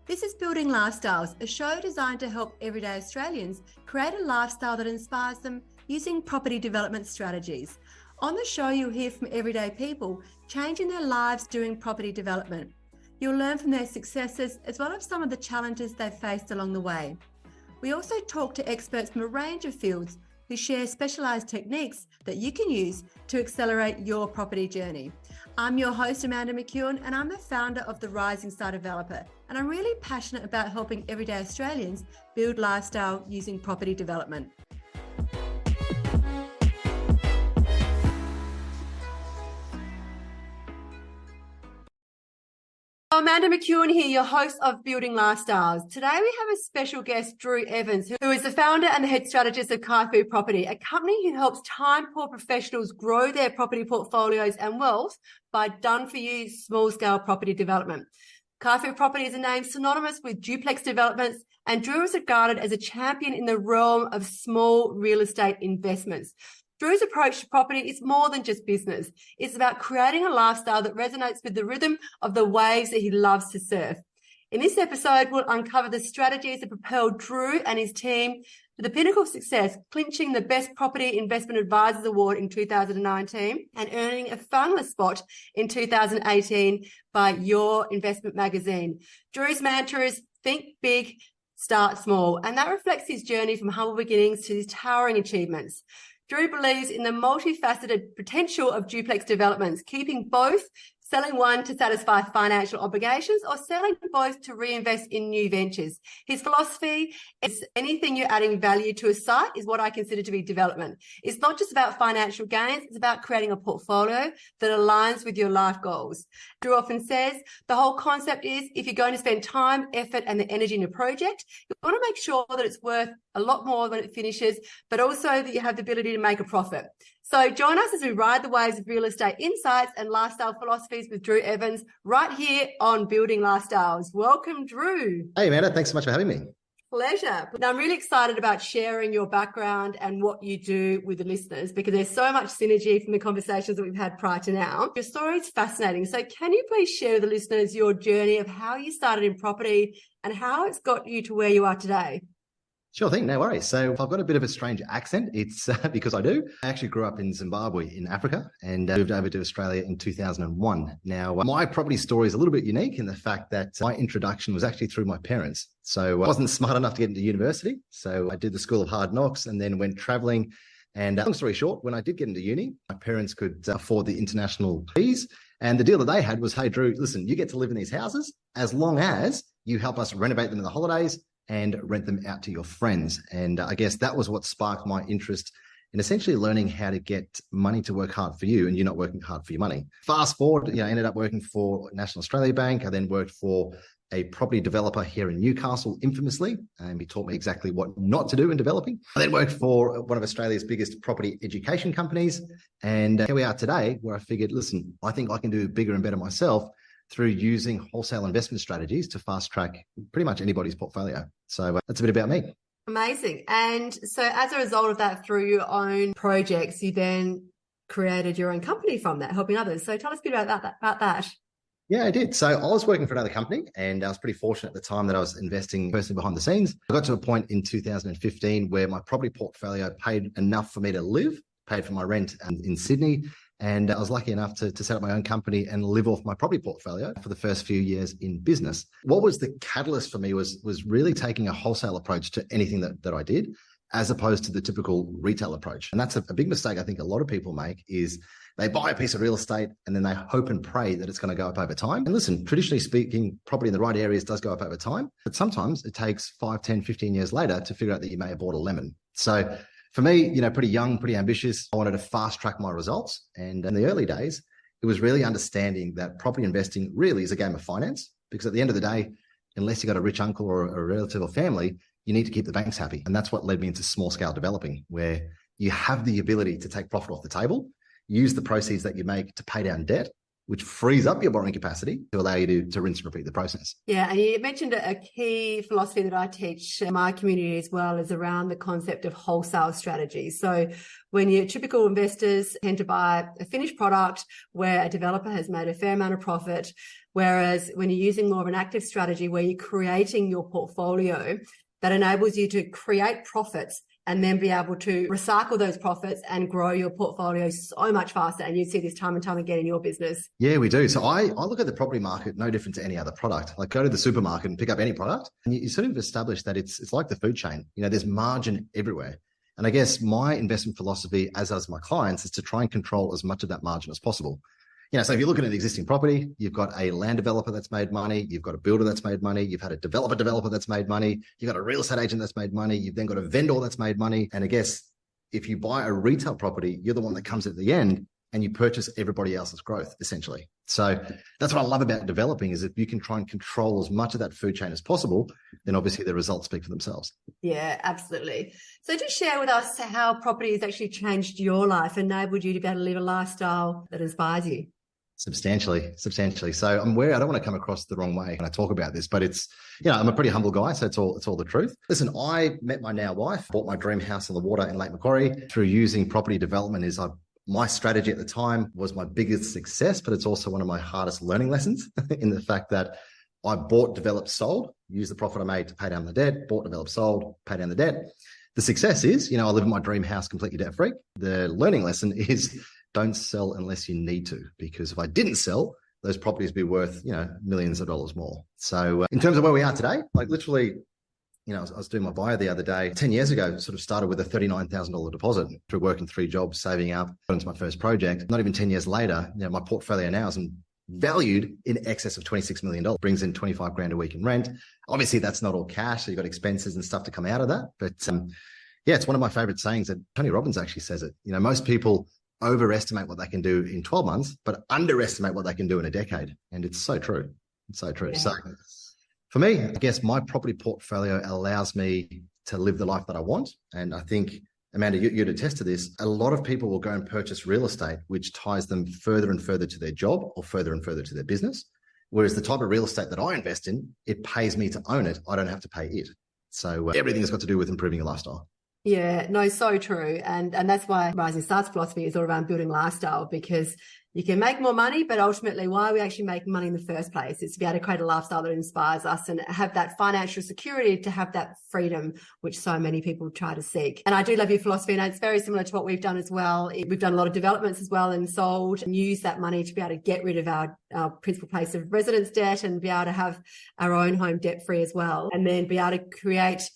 This is Building Lifestyles, a show designed to help everyday Australians create a lifestyle that inspires them using property development strategies. On the show, you'll hear from everyday people changing their lives doing property development. You'll learn from their successes as well as some of the challenges they've faced along the way. We also talk to experts from a range of fields who share specialised techniques that you can use to accelerate your property journey. I'm your host, Amanda McEwin, and I'm the founder of The Rising Star Developer. And I'm really passionate about helping everyday Australians build lifestyle using property development. Amanda McEwin here, your host of Building Lifestyles. Today we have a special guest, Drew Evans, who is the founder and the head strategist of Caifu Property, a company who helps time-poor professionals grow their property portfolios and wealth by done-for-you small-scale property development. Caifu Property is a name synonymous with Duplex developments, and Drew is regarded as a champion in the realm of small real estate investments. Drew's approach to property is more than just business. It's about creating a lifestyle that resonates with the rhythm of the waves that he loves to surf. In this episode, we'll uncover the strategies that propelled Drew and his team to the pinnacle of success, clinching the Best Property Investment Advisors Award in 2019 and earning a finalist spot in 2018 by Your Investment magazine. Drew's mantra is think big, start small, and that reflects his journey from humble beginnings to his towering achievements. Drew believes in the multifaceted potential of duplex developments, keeping both, selling one to satisfy financial obligations or selling both to reinvest in new ventures. His philosophy is anything you're adding value to a site is what I consider to be development. It's not just about financial gains, it's about creating a portfolio that aligns with your life goals. Drew often says the whole concept is if you're going to spend time, effort and the energy in a project, you want to make sure that it's worth a lot more when it finishes, but also that you have the ability to make a profit. So join us as we ride the waves of real estate insights and lifestyle philosophies with Drew Evans right here on Building Lifestyles. Welcome, Drew. Hey, Amanda. Thanks so much for having me. Pleasure. Now, I'm really excited about sharing your background and what you do with the listeners because there's so much synergy from the conversations that we've had prior to now. Your story is fascinating. So can you please share with the listeners your journey of how you started in property and how it's got you to where you are today? Sure thing, no worries. So I've got a bit of a strange accent. It's because I do. I actually grew up in Zimbabwe in Africa and moved over to Australia in 2001. Now, my property story is a little bit unique in the fact that my introduction was actually through my parents. So I wasn't smart enough to get into university. So I did the School of Hard Knocks and then went traveling. And long story short, when I did get into uni, my parents could afford the international fees. And the deal that they had was, hey, Drew, listen, you get to live in these houses as long as you help us renovate them in the holidays and rent them out to your friends. And I guess that was what sparked my interest in essentially learning how to get money to work hard for you and you're not working hard for your money. Fast forward, I ended up working for National Australia Bank. I then worked for a property developer here in Newcastle, infamously, and he taught me exactly what not to do in developing. I then worked for one of Australia's biggest property education companies. And here we are today where I figured, listen, I think I can do bigger and better myself through using wholesale investment strategies to fast track pretty much anybody's portfolio. So that's a bit about me. Amazing. And so as a result of that, through your own projects, you then created your own company from that, helping others. So tell us a bit about that. Yeah, I did. So I was working for another company and I was pretty fortunate at the time that I was investing personally behind the scenes. I got to a point in 2015 where my property portfolio paid enough for me to live, paid for my rent in Sydney. And I was lucky enough to set up my own company and live off my property portfolio for the first few years in business. What was the catalyst for me was really taking a wholesale approach to anything that I did, as opposed to the typical retail approach. And that's a big mistake I think a lot of people make is they buy a piece of real estate and then they hope and pray that it's going to go up over time. And listen, traditionally speaking, property in the right areas does go up over time, but sometimes it takes 5, 10, 15 years later to figure out that you may have bought a lemon. So for me, pretty young, pretty ambitious, I wanted to fast track my results. And in the early days, it was really understanding that property investing really is a game of finance, because at the end of the day, unless you've got a rich uncle or a relative or family, you need to keep the banks happy. And that's what led me into small scale developing, where you have the ability to take profit off the table, use the proceeds that you make to pay down debt, which frees up your borrowing capacity to allow you to rinse and repeat the process. Yeah, and you mentioned a key philosophy that I teach in my community as well is around the concept of wholesale strategy. So when your typical investors tend to buy a finished product where a developer has made a fair amount of profit, whereas when you're using more of an active strategy where you're creating your portfolio, that enables you to create profits and then be able to recycle those profits and grow your portfolio so much faster. And you see this time and time again in your business. Yeah, we do. So I look at the property market no different to any other product. Like go to the supermarket and pick up any product, and you sort of establish that it's like the food chain. You know, there's margin everywhere. And I guess my investment philosophy, as does my clients, is to try and control as much of that margin as possible. You know, so if you're looking at an existing property, you've got a land developer that's made money, you've got a builder that's made money, you've had a developer that's made money, you've got a real estate agent that's made money, you've then got a vendor that's made money. And I guess if you buy a retail property, you're the one that comes at the end and you purchase everybody else's growth, essentially. So that's what I love about developing, is if you can try and control as much of that food chain as possible, then obviously the results speak for themselves. So just share with us how property has actually changed your life, enabled you to be able to live a lifestyle that inspires you. Substantially. So I'm aware I don't want to come across the wrong way when I talk about this, but it's, you know, I'm a pretty humble guy, so it's all the truth. Listen, I met my now wife, bought my dream house on the water in Lake Macquarie through using property development. My strategy at the time was my biggest success, but it's also one of my hardest learning lessons in the fact that I bought, developed, sold, used the profit I made to pay down the debt, bought, developed, sold, pay down the debt. The success is, you know, I live in my dream house completely debt free. The learning lesson is don't sell unless you need to, because if I didn't sell, those properties would be worth, you know, millions of dollars more. So in terms of where we are today, like literally, you know, I was doing my bio the other day. 10 years ago, sort of started with a $39,000 deposit through working 3 jobs, saving up, got into my first project. Not even 10 years later, you know, my portfolio now is valued in excess of $26 million, brings in 25 grand a week in rent. Obviously, that's not all cash. So you've got expenses and stuff to come out of that. But yeah, it's one of my favorite sayings that Tony Robbins actually says it. You know, most people overestimate what they can do in 12 months, but underestimate what they can do in a decade. And it's so true. It's so true. Yeah. So for me, I guess my property portfolio allows me to live the life that I want. And I think, Amanda, you'd attest to this. A lot of people will go and purchase real estate, which ties them further and further to their job or further and further to their business. Whereas the type of real estate that I invest in, it pays me to own it. I don't have to pay it. So everything has got to do with improving your lifestyle. Yeah, no, so true. And that's why Rising Stars philosophy is all around building lifestyle, because you can make more money, but ultimately why are we actually making money in the first place? It's to be able to create a lifestyle that inspires us and have that financial security, to have that freedom, which so many people try to seek. And I do love your philosophy, and it's very similar to what we've done as well. We've done a lot of developments as well and sold and used that money to be able to get rid of our principal place of residence debt and be able to have our own home debt free as well. And then be able to create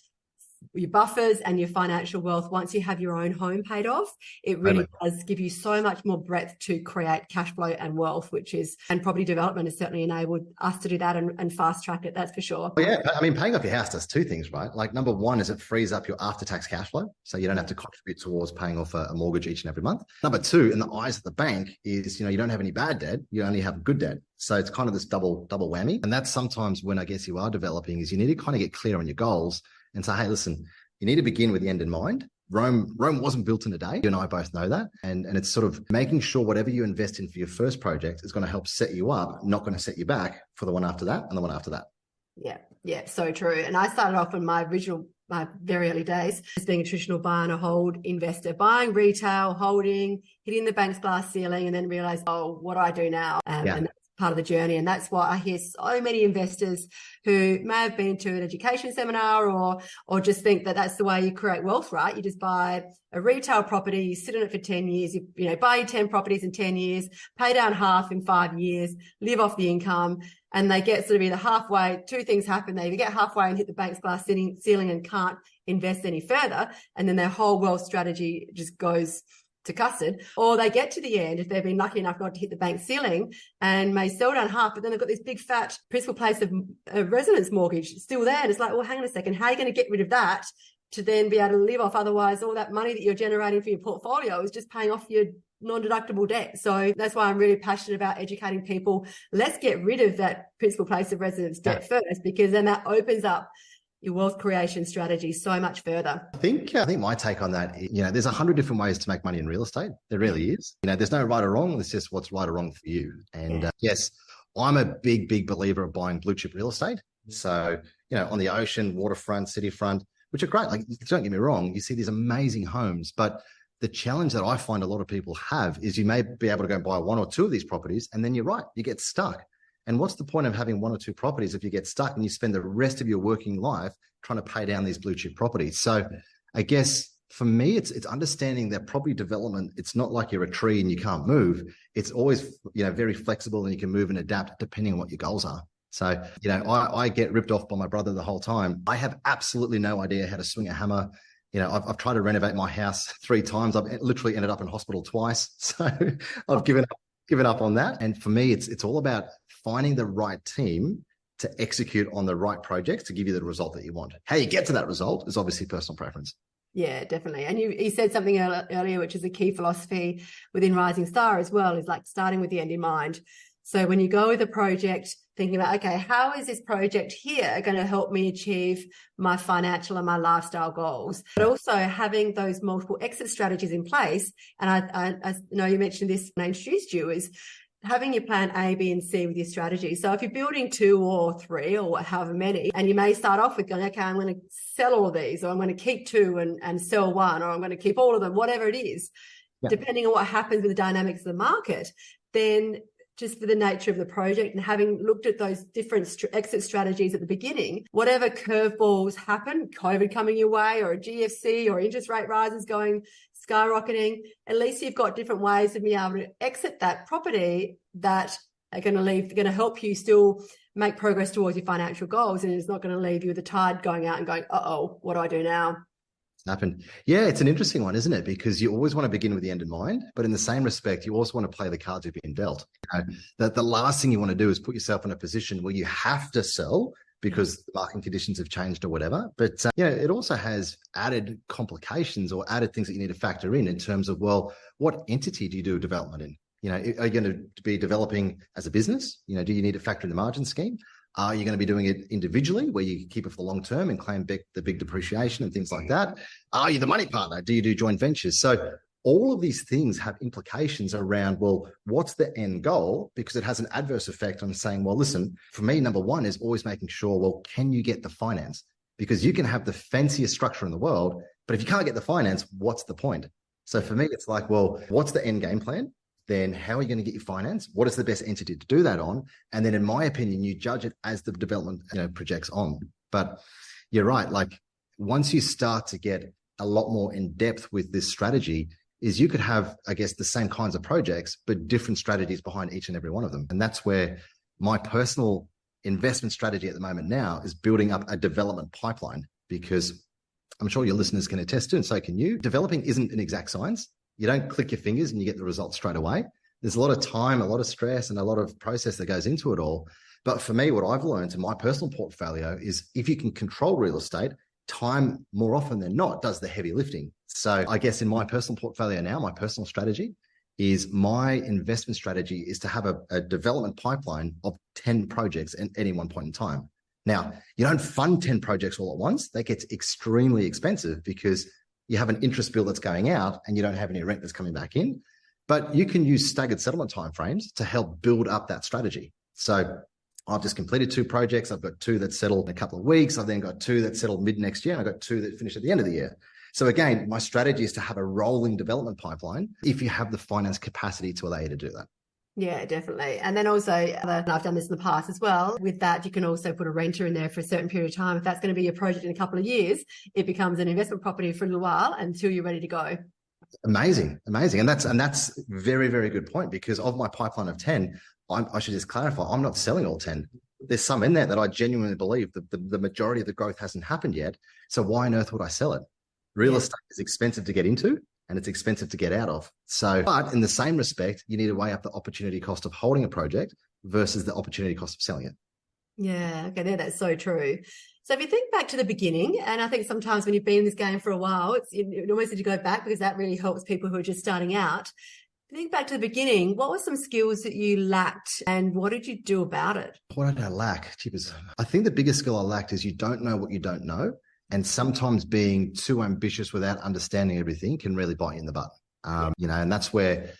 your buffers and your financial wealth once you have your own home paid off. It really does give you so much more breadth to create cash flow and wealth, and property development has certainly enabled us to do that and fast track it, that's for sure. Well, yeah, I mean, paying off your house does 2 things, right? Like number one is it frees up your after-tax cash flow, so you don't have to contribute towards paying off a mortgage each and every month. Number 2, in the eyes of the bank, is, you know, you don't have any bad debt, you only have good debt. So it's kind of this double whammy. And that's sometimes when I guess you are developing, is you need to kind of get clear on your goals and say, hey, listen, you need to begin with the end in mind. Rome wasn't built in a day. You and I both know that. And it's sort of making sure whatever you invest in for your first project is going to help set you up, not going to set you back for the one after that and the one after that. Yeah, so true. And I started off in my very early days as being a traditional buy and a hold investor, buying retail, holding, hitting the bank's glass ceiling, and then realized, oh, what do I do now? And that's part of the journey. And that's why I hear so many investors who may have been to an education seminar or just think that that's the way you create wealth, right? You just buy a retail property, you sit in it for 10 years, you know, buy 10 properties in 10 years, pay down half in 5 years, live off the income. And they get sort of either halfway, 2 things happen. They either get halfway and hit the bank's glass ceiling and can't invest any further. And then their whole wealth strategy just goes to custard, or they get to the end if they've been lucky enough not to hit the bank ceiling and may sell down half, but then they've got this big fat principal place of residence mortgage still there. And it's like, well, hang on a second, how are you going to get rid of that to then be able to live off? Otherwise, all that money that you're generating for your portfolio is just paying off your non-deductible debt. So that's why I'm really passionate about educating people. Let's get rid of that principal place of residence debt first, because then that opens up your wealth creation strategy so much further. I think my take on that, there's 100 different ways to make money in real estate. There really is. There's no right or wrong. It's just what's right or wrong for you. And yes, I'm a big believer of buying blue chip real estate. So, on the ocean, waterfront, city front, which are great. Like, don't get me wrong, you see these amazing homes, but the challenge that I find a lot of people have is you may be able to go and buy one or two of these properties, and then you're right, you get stuck. And what's the point of having one or two properties if you get stuck and you spend the rest of your working life trying to pay down these blue chip properties? So I guess for me, it's understanding that property development, it's not like you're a tree and you can't move. It's always, very flexible, and you can move and adapt depending on what your goals are. So, I get ripped off by my brother the whole time. I have absolutely no idea how to swing a hammer. I've tried to renovate my house 3 times. I've literally ended up in hospital twice. So I've given up on that. And for me, it's all about finding the right team to execute on the right projects to give you the result that you want. How you get to that result is obviously personal preference. Yeah, definitely. And you said something earlier, which is a key philosophy within Rising Star as well, is like starting with the end in mind. So when you go with a project, thinking about, okay, how is this project here going to help me achieve my financial and my lifestyle goals? But also having those multiple exit strategies in place. And I know you mentioned this when I introduced you, is having your plan A, B, and C with your strategy. So if you're building 2 or 3 or however many, and you may start off with going, okay, I'm going to sell all of these, or I'm going to keep 2 and sell 1, or I'm going to keep all of them, whatever it is, depending on what happens with the dynamics of the market, then just for the nature of the project and having looked at those different exit strategies at the beginning, whatever curveballs happen, COVID coming your way, or a GFC, or interest rate rises going skyrocketing, at least you've got different ways of being able to exit that property that are going to help you still make progress towards your financial goals, and it's not going to leave you with the tide going out and going, uh-oh, what do I do now? Happened. Yeah, it's an interesting one, isn't it? Because you always want to begin with the end in mind, but in the same respect, you also want to play the cards you've been dealt. That the last thing you want to do is put yourself in a position where you have to sell because the market conditions have changed or whatever. But it also has added complications or added things that you need to factor in terms of, well, what entity do you do development in? Are you going to be developing as a business? Do you need to factor in the margin scheme? Are you going to be doing it individually where you keep it for the long term and claim back the big depreciation and things like that? Are you the money partner? Do you do joint ventures? So all of these things have implications around, well, what's the end goal? Because it has an adverse effect on saying, well, listen, for me, number one is always making sure, well, can you get the finance? Because you can have the fanciest structure in the world, but if you can't get the finance, what's the point? So for me, it's like, well, what's the end game plan? Then how are you going to get your finance? What is the best entity to do that on? And then in my opinion, you judge it as the development projects on. But you're right. Like once you start to get a lot more in depth with this strategy, is you could have, I guess, the same kinds of projects, but different strategies behind each and every one of them. And that's where my personal investment strategy at the moment now is building up a development pipeline, because I'm sure your listeners can attest to, and so can you. Developing isn't an exact science. You don't click your fingers and you get the results straight away. There's a lot of time, a lot of stress, and a lot of process that goes into it all. But for me, what I've learned in my personal portfolio is if you can control real estate, time more often than not does the heavy lifting. So I guess in my personal portfolio now, my personal strategy is my investment strategy is to have a development pipeline of 10 projects at any one point in time. Now, you don't fund 10 projects all at once. That gets extremely expensive because you have an interest bill that's going out and you don't have any rent that's coming back in. But you can use staggered settlement timeframes to help build up that strategy. So I've just completed 2 projects. I've got 2 that settled in a couple of weeks. I've then got 2 that settled mid next year. And I've got 2 that finish at the end of the year. So again, my strategy is to have a rolling development pipeline if you have the finance capacity to allow you to do that. Yeah, definitely. And then also, I've done this in the past as well. With that, you can also put a renter in there for a certain period of time. If that's going to be your project in a couple of years, it becomes an investment property for a little while until you're ready to go. Amazing. And that's very, very good point, because of my pipeline of 10, I should just clarify, I'm not selling all 10. There's some in there that I genuinely believe that the majority of the growth hasn't happened yet. So why on earth would I sell it? Real estate is expensive to get into and it's expensive to get out of. So, but in the same respect, you need to weigh up the opportunity cost of holding a project versus the opportunity cost of selling it. Yeah, okay, that's so true. So if you think back to the beginning, and I think sometimes when you've been in this game for a while, it almost need to go back, because that really helps people who are just starting out. Think back to the beginning. What were some skills that you lacked and what did you do about it? What did I lack? Jeepers. I think the biggest skill I lacked is you don't know what you don't know. And sometimes being too ambitious without understanding everything can really bite you in the butt. And that's where,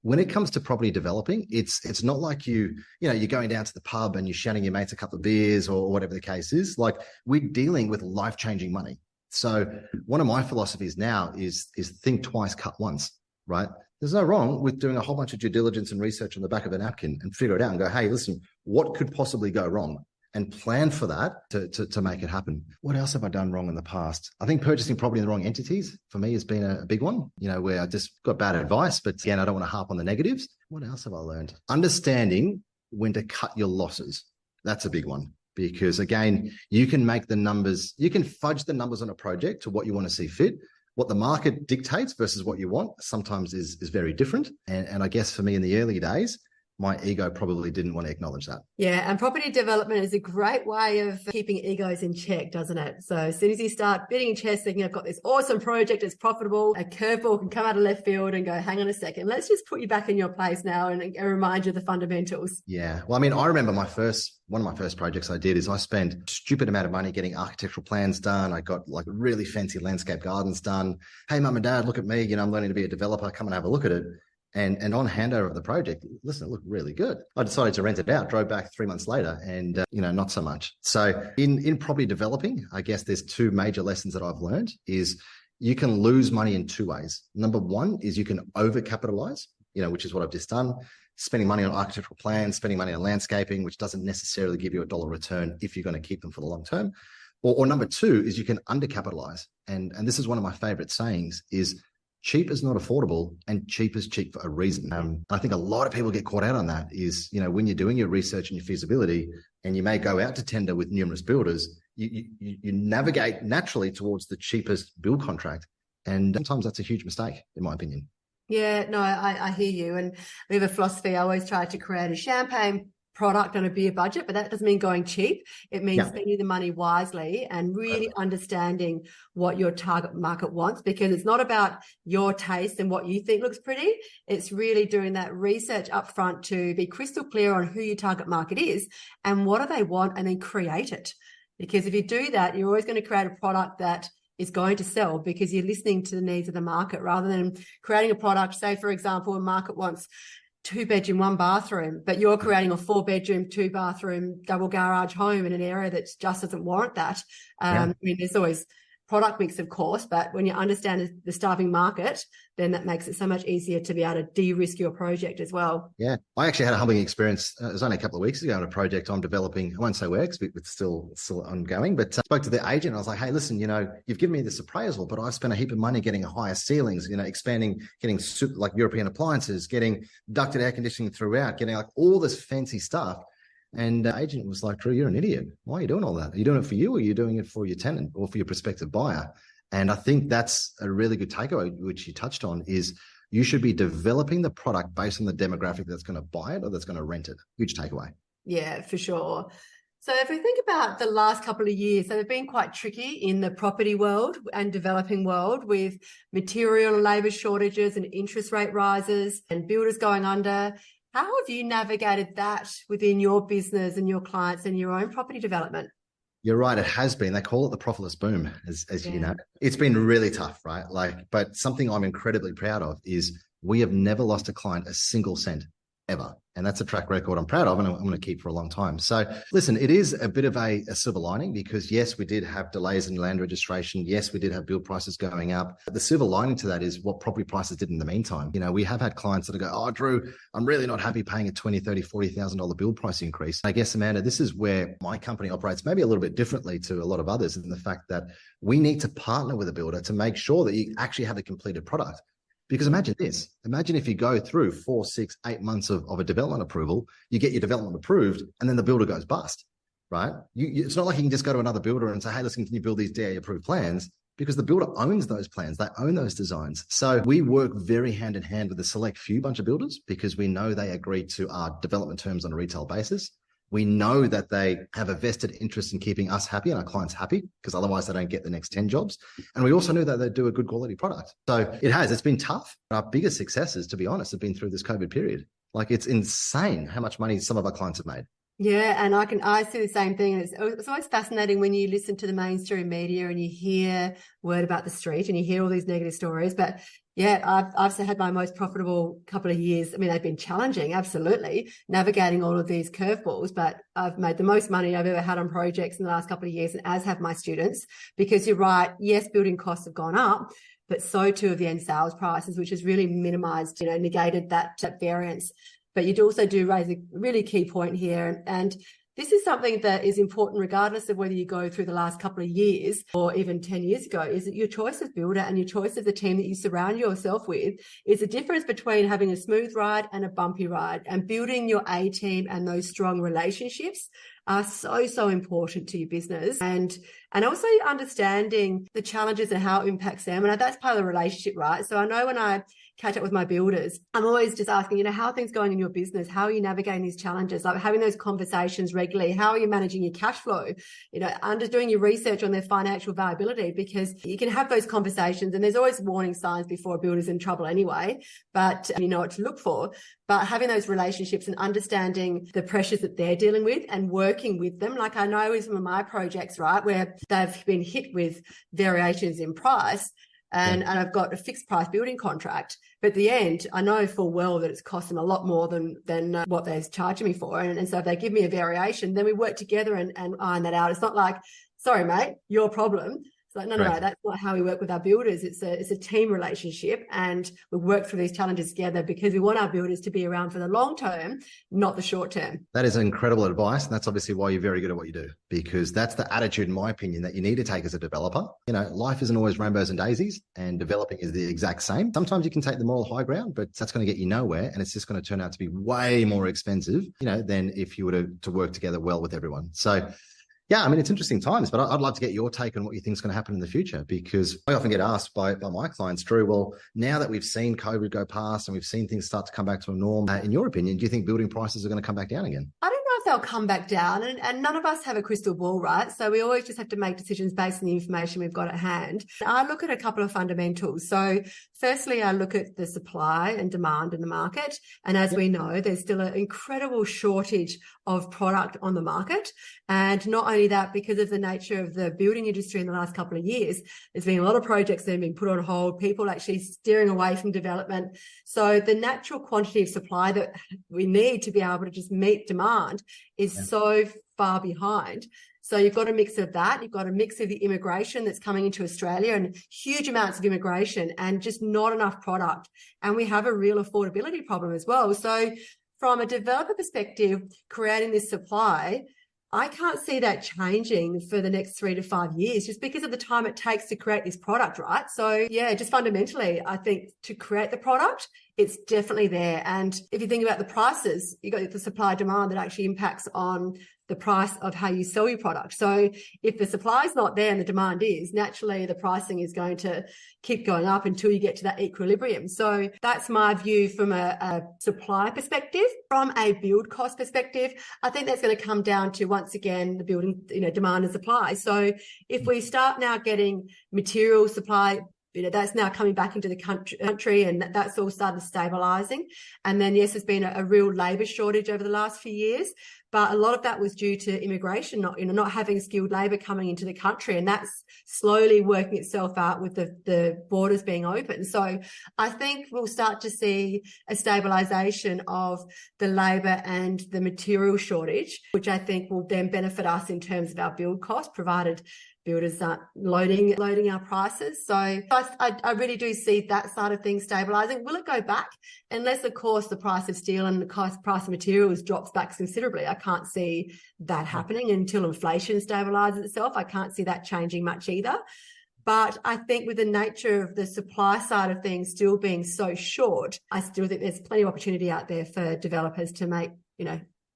when it comes to property developing, it's not like you're going down to the pub and you're shouting your mates a couple of beers or whatever the case is. Like, we're dealing with life-changing money. So one of my philosophies now is think twice, cut once, right? There's no wrong with doing a whole bunch of due diligence and research on the back of a napkin and figure it out and go, hey, listen, what could possibly go wrong? And plan for that to make it happen. What else have I done wrong in the past? I think purchasing property in the wrong entities for me has been a big one, where I just got bad advice, but again, I don't want to harp on the negatives. What else have I learned? Understanding when to cut your losses. That's a big one, because again, you can make the numbers, you can fudge the numbers on a project to what you want to see fit. What the market dictates versus what you want sometimes is very different. And I guess for me in the early days, my ego probably didn't want to acknowledge that. Yeah, and property development is a great way of keeping egos in check, doesn't it? So as soon as you start beating your chest thinking, I've got this awesome project, it's profitable, a curveball can come out of left field and go, hang on a second, let's just put you back in your place now and remind you of the fundamentals. Yeah. Well, I mean, I remember one of my first projects I did is I spent a stupid amount of money getting architectural plans done. I got like really fancy landscape gardens done. Hey, mum and dad, look at me. I'm learning to be a developer. Come and have a look at it. And on handover of the project, listen, it looked really good. I decided to rent it out, drove back 3 months later, and, not so much. So in property developing, I guess there's two major lessons that I've learned is you can lose money in two ways. Number one is you can overcapitalize, which is what I've just done, spending money on architectural plans, spending money on landscaping, which doesn't necessarily give you a dollar return if you're going to keep them for the long term. Or number two is you can undercapitalize. And this is one of my favorite sayings is, cheap is not affordable and cheap is cheap for a reason. I think a lot of people get caught out on that is, when you're doing your research and your feasibility and you may go out to tender with numerous builders, you navigate naturally towards the cheapest build contract. And sometimes that's a huge mistake, in my opinion. Yeah, no, I hear you. And we have a philosophy. I always try to create a champagne product on a beer budget, but that doesn't mean going cheap. It means spending the money wisely and really understanding what your target market wants, because it's not about your taste and what you think looks pretty. It's really doing that research up front to be crystal clear on who your target market is and what do they want, and then create it. Because if you do that, you're always going to create a product that is going to sell because you're listening to the needs of the market rather than creating a product. Say, for example, a market wants 2-bedroom, 1-bathroom, but you're creating a 4-bedroom, 2-bathroom, double garage home in an area that just doesn't warrant that. I mean, there's always product mix, of course, but when you understand the starving market, then that makes it so much easier to be able to de-risk your project as well. Yeah. I actually had a humbling experience. It was only a couple of weeks ago on a project I'm developing. I won't say where because it's still ongoing, but spoke to the agent. I was like, hey, listen, you've given me this appraisal, but I've spent a heap of money getting higher ceilings, expanding, getting like European appliances, getting ducted air conditioning throughout, getting like all this fancy stuff. And the agent was like, Drew, you're an idiot. Why are you doing all that? Are you doing it for you or are you doing it for your tenant or for your prospective buyer? And I think that's a really good takeaway, which you touched on, is you should be developing the product based on the demographic that's going to buy it or that's going to rent it. Huge takeaway. Yeah, for sure. So if we think about the last couple of years, so they've been quite tricky in the property world and developing world with material and labour shortages and interest rate rises and builders going under. How have you navigated that within your business and your clients and your own property development? You're right. It has been. They call it the profitless boom, as you know. It's been really tough, right? But something I'm incredibly proud of is we have never lost a client a single cent ever. And that's a track record I'm proud of and I'm going to keep for a long time. So listen, it is a bit of a silver lining because yes, we did have delays in land registration. Yes, we did have build prices going up. The silver lining to that is what property prices did in the meantime. We have had clients that go, oh, Drew, I'm really not happy paying a $20,000, $30,000, $40,000 build price increase. I guess, Amanda, this is where my company operates maybe a little bit differently to a lot of others in the fact that we need to partner with a builder to make sure that you actually have a completed product. Because imagine this, imagine if you go through 4, 6, 8 months of a development approval, you get your development approved and then the builder goes bust, right? It's not like you can just go to another builder and say, hey, listen, can you build these DA approved plans? Because the builder owns those plans, they own those designs. So we work very hand in hand with a select few bunch of builders because we know they agree to our development terms on a retail basis. We know that they have a vested interest in keeping us happy and our clients happy, because otherwise they don't get the next 10 jobs. And we also know that they do a good quality product. So it's been tough. Our biggest successes, to be honest, have been through this COVID period. Like, it's insane how much money some of our clients have made. Yeah, and I see the same thing. It's always fascinating when you listen to the mainstream media and you hear word about the street and you hear all these negative stories. But yeah, I've had my most profitable couple of years. I mean, they've been challenging, absolutely, navigating all of these curveballs, but I've made the most money I've ever had on projects in the last couple of years, and as have my students, because you're right. Yes, building costs have gone up, but so too have the end sales prices, which has really minimized, negated that variance. But you also do raise a really key point here. And this is something that is important regardless of whether you go through the last couple of years or even 10 years ago, is that your choice of builder and your choice of the team that you surround yourself with is the difference between having a smooth ride and a bumpy ride. And building your A team and those strong relationships are so important to your business, and also understanding the challenges and how it impacts them. And that's part of the relationship, right? So I know when I catch up with my builders, I'm always just asking, how are things going in your business? How are you navigating these challenges? Like having those conversations regularly. How are you managing your cash flow? Doing your research on their financial viability, because you can have those conversations and there's always warning signs before a builder's in trouble anyway, but you know what to look for. But having those relationships and understanding the pressures that they're dealing with and working with them. Like I know with some of my projects, right, where they've been hit with variations in price, and I've got a fixed price building contract. But at the end, I know full well that it's cost them a lot more than what they're charging me for. And so if they give me a variation, then we work together and iron that out. It's not like, sorry, mate, your problem. It's like, no, that's not how we work with our builders. It's a team relationship, and we work through these challenges together because we want our builders to be around for the long term, not the short term. That is incredible advice. And that's obviously why you're very good at what you do, because that's the attitude, in my opinion, that you need to take as a developer. Life isn't always rainbows and daisies, and developing is the exact same. Sometimes you can take the moral high ground, but that's going to get you nowhere. And it's just going to turn out to be way more expensive, than if you were to work together well with everyone. So yeah, I mean, it's interesting times, but I'd love to get your take on what you think is going to happen in the future, because I often get asked by my clients, Drew, well, now that we've seen COVID go past and we've seen things start to come back to a norm, in your opinion, do you think building prices are going to come back down again? I don't know if they'll come back down, and none of us have a crystal ball, right? So we always just have to make decisions based on the information we've got at hand. I look at a couple of fundamentals. So firstly, I look at the supply and demand in the market. And as we know, there's still an incredible shortage of product on the market. And not only that, because of the nature of the building industry in the last couple of years, there's been a lot of projects that have been put on hold, people actually steering away from development. So the natural quantity of supply that we need to be able to just meet demand is so far behind. So you've got a mix of that. You've got a mix of the immigration that's coming into Australia, and huge amounts of immigration, and just not enough product. And we have a real affordability problem as well. So from a developer perspective, creating this supply, I can't see that changing for the next 3 to 5 years, just because of the time it takes to create this product, right? So yeah, just fundamentally, I think to create the product, it's definitely there. And if you think about the prices, you've got the supply demand that actually impacts on the price of how you sell your product. So if the supply is not there and the demand is, naturally the pricing is going to keep going up until you get to that equilibrium. So that's my view from a supply perspective. From a build cost perspective, I think that's going to come down to, once again, the building, demand and supply. So if we start now getting material supply, that's now coming back into the country, and that's all started stabilizing. And then, yes, there's been a real labour shortage over the last few years, but a lot of that was due to immigration, not having skilled labour coming into the country, and that's slowly working itself out with the borders being open. So I think we'll start to see a stabilisation of the labour and the material shortage, which I think will then benefit us in terms of our build cost, provided builders aren't loading our prices. So I really do see that side of things stabilising. Will it go back? Unless, of course, the price of steel and the price of materials drops back considerably. I can't see that happening until inflation stabilises itself. I can't see that changing much either. But I think with the nature of the supply side of things still being so short, I still think there's plenty of opportunity out there for developers to make,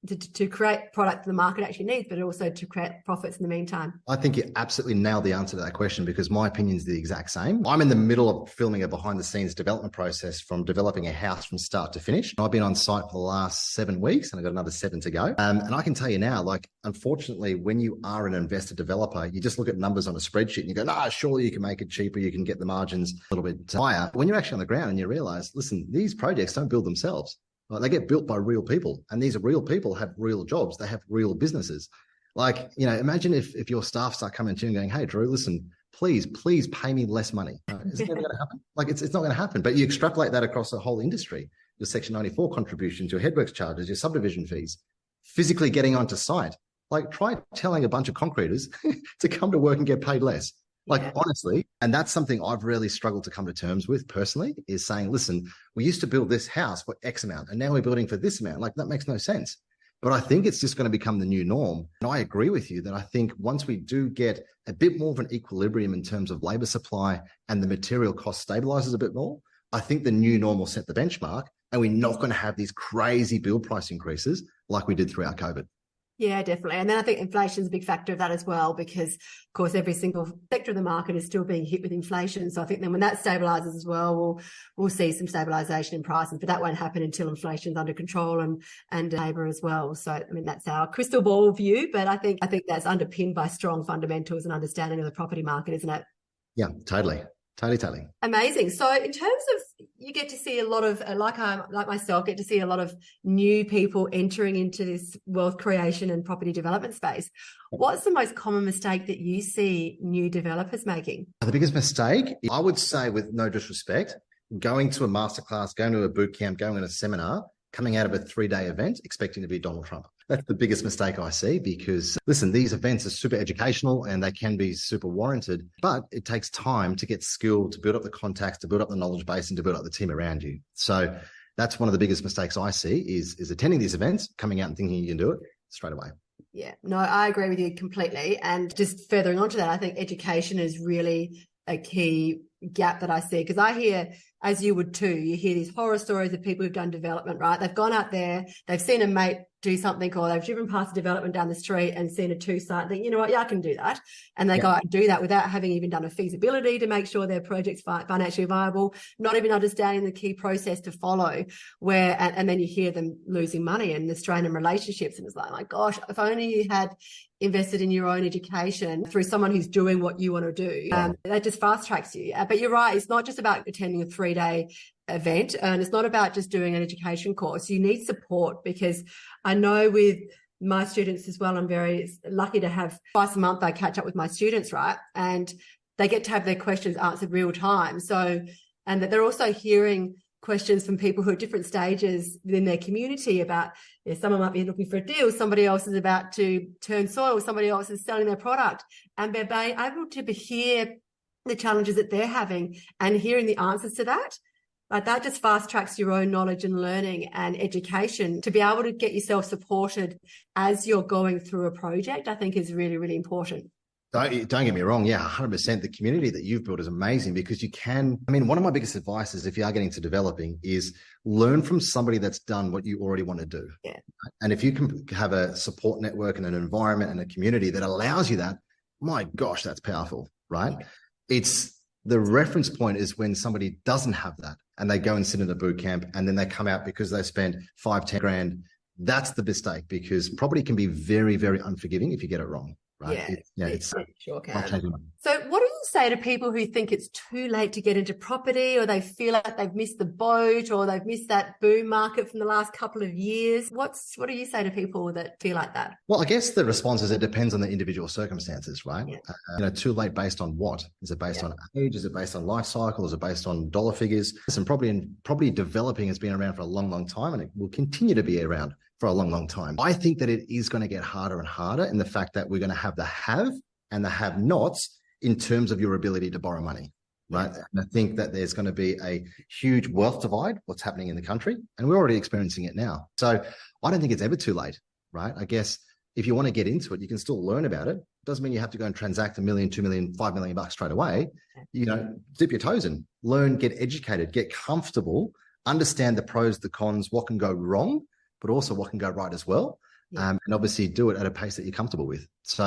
to create product the market actually needs, but also to create profits in the meantime? I think you absolutely nailed the answer to that question, because my opinion is the exact same. I'm in the middle of filming a behind the scenes development process from developing a house from start to finish. I've been on site for the last 7 weeks and I've got another 7 to go. And I can tell you now, like, unfortunately, when you are an investor developer, you just look at numbers on a spreadsheet and you go, nah, surely you can make it cheaper. You can get the margins a little bit higher. When you're actually on the ground and you realize, listen, these projects don't build themselves. Like, they get built by real people, and these real people have real jobs. They have real businesses. Like, you know, imagine if your staff start coming to you and going, hey, Drew, listen, please pay me less money. Is it never going to happen? Like, it's not going to happen. But you extrapolate that across the whole industry, your Section 94 contributions, your headworks charges, your subdivision fees, physically getting onto site. Like, try telling a bunch of concreters to come to work and get paid less. Like, honestly, and that's something I've really struggled to come to terms with personally, is saying, listen, we used to build this house for X amount and now we're building for this amount. Like, that makes no sense. But I think it's just going to become the new norm. And I agree with you that I think once we do get a bit more of an equilibrium in terms of labor supply and the material cost stabilizes a bit more, I think the new norm will set the benchmark, and we're not going to have these crazy build price increases like we did throughout COVID. Yeah, definitely. And then I think inflation is a big factor of that as well, because, of course, every single sector of the market is still being hit with inflation. So I think then when that stabilises as well, we'll see some stabilisation in prices, but that won't happen until inflation's under control and labour as well. So, I mean, that's our crystal ball view, but I think that's underpinned by strong fundamentals and understanding of the property market, isn't it? Yeah, totally. Totally. Amazing. So in terms of, you get to see a lot of, like myself, get to see a lot of new people entering into this wealth creation and property development space. What's the most common mistake that you see new developers making? The biggest mistake, I would say, with no disrespect, going to a masterclass, going to a boot camp, going to a seminar, coming out of a 3-day event, expecting to be Donald Trump. That's the biggest mistake I see, because, listen, these events are super educational and they can be super warranted, but it takes time to get skilled, to build up the contacts, to build up the knowledge base, and to build up the team around you. So that's one of the biggest mistakes I see is attending these events, coming out and thinking you can do it straight away. Yeah, no, I agree with you completely. And just furthering on to that, I think education is really a key gap that I see, because I hear, as you would too, you hear these horror stories of people who've done development, right? They've gone out there, they've seen a mate do something, or they've driven past a development down the street and seen a 2-site, think, you know what, yeah, I can do that. And they go out and do that without having even done a feasibility to make sure their project's financially viable, not even understanding the key process to follow, and then you hear them losing money and the strain in relationships. And it's like, my gosh, if only you had invested in your own education through someone who's doing what you want to do. That just fast tracks you. But you're right, it's not just about attending a 3-day event, and it's not about just doing an education course. You need support, because I know with my students as well, I'm very lucky to have twice a month I catch up with my students, right? And they get to have their questions answered real time. So, and that they're also hearing questions from people who are at different stages within their community about, someone might be looking for a deal, somebody else is about to turn soil, somebody else is selling their product, and they're able to hear the challenges that they're having and hearing the answers to that. Like, that just fast tracks your own knowledge and learning and education to be able to get yourself supported as you're going through a project, I think is really, really important. Don't get me wrong. Yeah, 100%. The community that you've built is amazing, because you can, I mean, one of my biggest advice is, if you are getting to developing, is learn from somebody that's done what you already want to do. Yeah. And if you can have a support network and an environment and a community that allows you that, my gosh, that's powerful, right? Yeah. It's the reference point is when somebody doesn't have that and they go and sit in a boot camp and then they come out because they spent 5-10 grand. That's the mistake, because property can be very, very unforgiving if you get it wrong. Right? It sure can. So what do you say to people who think it's too late to get into property, or they feel like they've missed the boat, or they've missed that boom market from the last couple of years? What do you say to people that feel like that? Well, I guess the response is it depends on the individual circumstances, right? Yeah. Too late based on what? Is it based on age? Is it based on life cycle? Is it based on dollar figures? Listen, property developing has been around for a long, long time, and it will continue to be around for a long, long time. I think that it is going to get harder and harder in the fact that we're going to have the have and the have-nots in terms of your ability to borrow money, right? And I think that there's going to be a huge wealth divide, what's happening in the country, and we're already experiencing it now. So I don't think it's ever too late, right? I guess if you want to get into it, you can still learn about it. Doesn't mean you have to go and transact $1 million, $2 million, $5 million straight away. Dip your toes in, learn, get educated, get comfortable, understand the pros, the cons, what can go wrong, but also what can go right as well. and obviously do it at a pace that you're comfortable with. So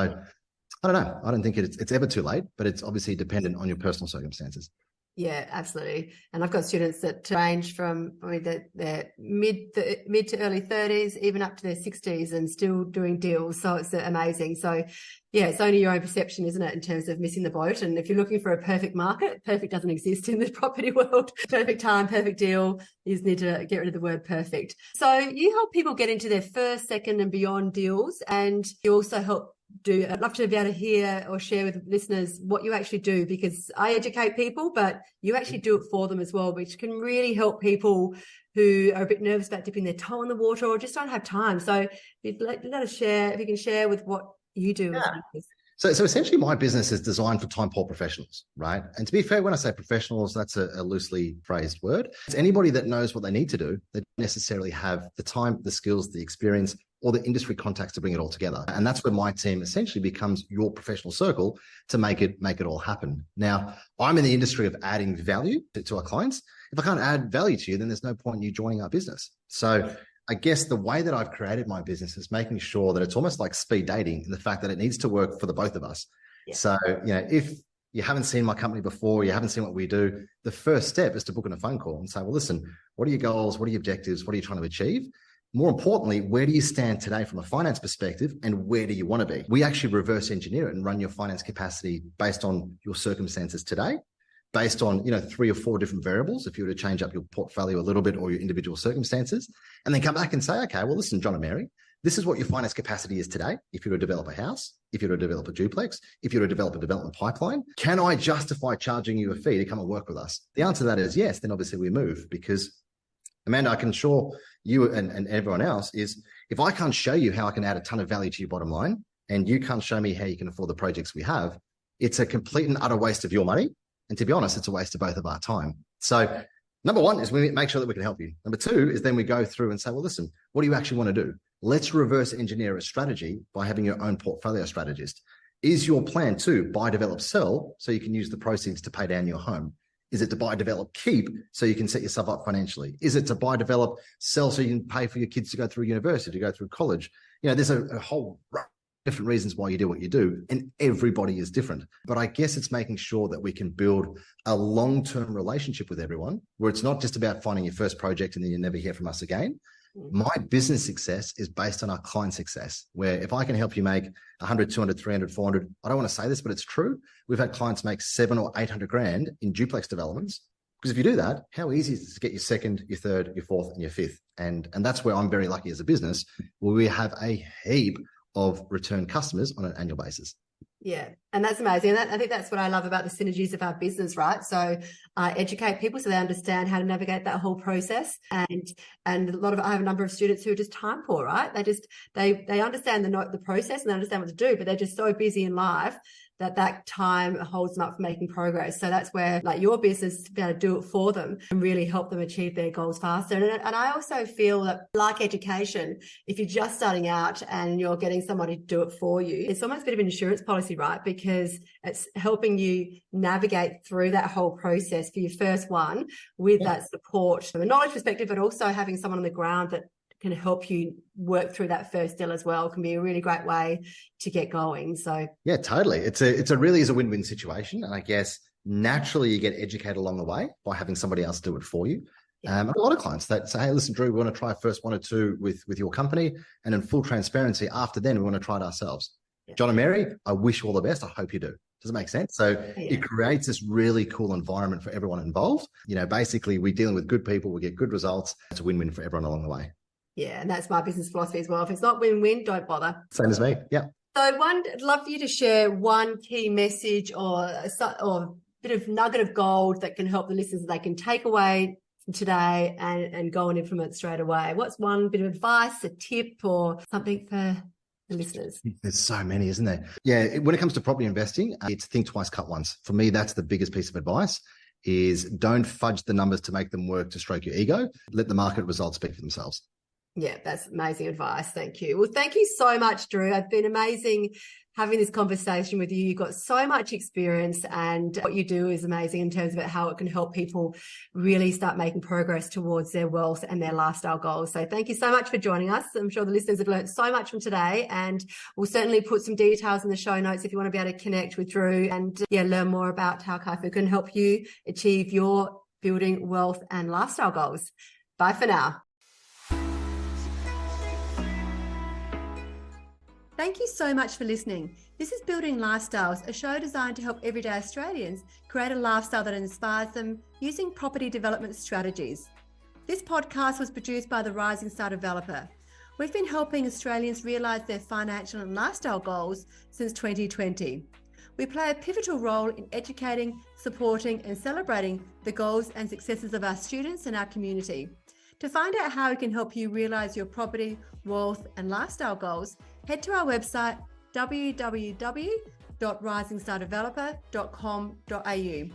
I don't know. I don't think it's ever too late, but it's obviously dependent on your personal circumstances. Yeah, absolutely. And I've got students that range from their mid to early 30s, even up to their 60s, and still doing deals. So it's amazing. So yeah, it's only your own perception, isn't it, in terms of missing the boat. And if you're looking for a perfect market, perfect doesn't exist in the property world. Perfect time, perfect deal. You just need to get rid of the word perfect. So you help people get into their first, second and beyond deals. And you also help I'd love to be able to hear or share with listeners what you actually do, because I educate people, but you actually do it for them as well, which can really help people who are a bit nervous about dipping their toe in the water or just don't have time. So if you can share with what you do. Yeah. So essentially my business is designed for time poor professionals, right? And to be fair, when I say professionals, that's a loosely phrased word. It's anybody that knows what they need to do. They don't necessarily have the time, the skills, the experience, or the industry contacts to bring it all together. And that's where my team essentially becomes your professional circle to make it all happen. Now, I'm in the industry of adding value to our clients. If I can't add value to you, then there's no point in you joining our business. So I guess the way that I've created my business is making sure that it's almost like speed dating in the fact that it needs to work for the both of us. Yeah. So, if you haven't seen my company before, you haven't seen what we do, the first step is to book in a phone call and say, well, listen, what are your goals? What are your objectives? What are you trying to achieve? More importantly, where do you stand today from a finance perspective and where do you want to be? We actually reverse engineer it and run your finance capacity based on your circumstances today, based on 3 or 4 different variables if you were to change up your portfolio a little bit or your individual circumstances, and then come back and say, okay, well, listen, John and Mary, this is what your finance capacity is today. If you were to develop a house, if you were to develop a duplex, if you were to develop a development pipeline, can I justify charging you a fee to come and work with us? The answer to that is yes. Then obviously we move, because Amanda, I can assure you and everyone else is if I can't show you how I can add a ton of value to your bottom line and you can't show me how you can afford the projects we have, it's a complete and utter waste of your money. And to be honest, it's a waste of both of our time. So number one is we make sure that we can help you. Number two is then we go through and say, well, listen, what do you actually want to do? Let's reverse engineer a strategy by having your own portfolio strategist. Is your plan to buy, develop, sell so you can use the proceeds to pay down your home? Is it to buy, develop, keep so you can set yourself up financially? Is it to buy, develop, sell so you can pay for your kids to go through university, to go through college? There's a whole different reasons why you do what you do, and everybody is different. But I guess it's making sure that we can build a long-term relationship with everyone where it's not just about finding your first project and then you never hear from us again. My business success is based on our client success, where if I can help you make 100, 200, 300, 400, I don't want to say this, but it's true. We've had clients make 700 or 800 grand in duplex developments. Because if you do that, how easy is it to get your second, your third, your fourth, and your fifth? And that's where I'm very lucky as a business, where we have a heap of return customers on an annual basis. Yeah, and that's amazing. And I think that's what I love about the synergies of our business, right? So educate people so they understand how to navigate that whole process. And I have a number of students who are just time poor, right? They understand the process and they understand what to do, but they're just so busy in life that time holds them up for making progress. So that's where your business to be able to do it for them and really help them achieve their goals faster. And I also feel that, like education, if you're just starting out and you're getting somebody to do it for you, it's almost a bit of an insurance policy, right? Because it's helping you navigate through that whole process for your first one with that support from a knowledge perspective, but also having someone on the ground that can help you work through that first deal as well can be a really great way to get going. So yeah, totally. It's a really is a win-win situation. And I guess naturally you get educated along the way by having somebody else do it for you. A lot of clients that say, hey, listen, Drew, we want to try first 1 or 2 with your company. And in full transparency, after then, we want to try it ourselves. Yeah. John and Mary, I wish you all the best. I hope you do. Does it make sense? So it creates this really cool environment for everyone involved. Basically, we're dealing with good people. We get good results. It's a win-win for everyone along the way. Yeah, and that's my business philosophy as well. If it's not win-win, don't bother. Same as me. Yeah. So I'd love for you to share one key message or a bit of nugget of gold that can help the listeners that they can take away from today and go and implement straight away. What's one bit of advice, a tip or something for the listeners? There's so many, isn't there? Yeah, when it comes to property investing, it's think twice, cut once. For me, that's the biggest piece of advice is don't fudge the numbers to make them work to stroke your ego. Let the market results speak for themselves. Yeah, that's amazing advice. Thank you. Well, thank you so much, Drew. It's been amazing having this conversation with you. You've got so much experience and what you do is amazing in terms of how it can help people really start making progress towards their wealth and their lifestyle goals. So thank you so much for joining us. I'm sure the listeners have learned so much from today, and we'll certainly put some details in the show notes if you want to be able to connect with Drew and learn more about how Caifu can help you achieve your building wealth and lifestyle goals. Bye for now. Thank you so much for listening. This is Building Lifestyles, a show designed to help everyday Australians create a lifestyle that inspires them using property development strategies. This podcast was produced by the Rising Star Developer. We've been helping Australians realise their financial and lifestyle goals since 2020. We play a pivotal role in educating, supporting and celebrating the goals and successes of our students and our community. To find out how we can help you realise your property, wealth and lifestyle goals, head to our website www.risingstardeveloper.com.au.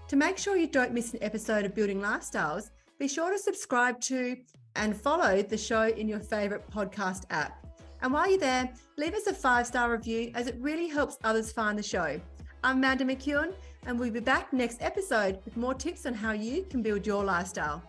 To make sure you don't miss an episode of Building Lifestyles, be sure to subscribe to and follow the show in your favourite podcast app. And while you're there, leave us a 5-star review as it really helps others find the show. I'm Amanda McEwin, and we'll be back next episode with more tips on how you can build your lifestyle.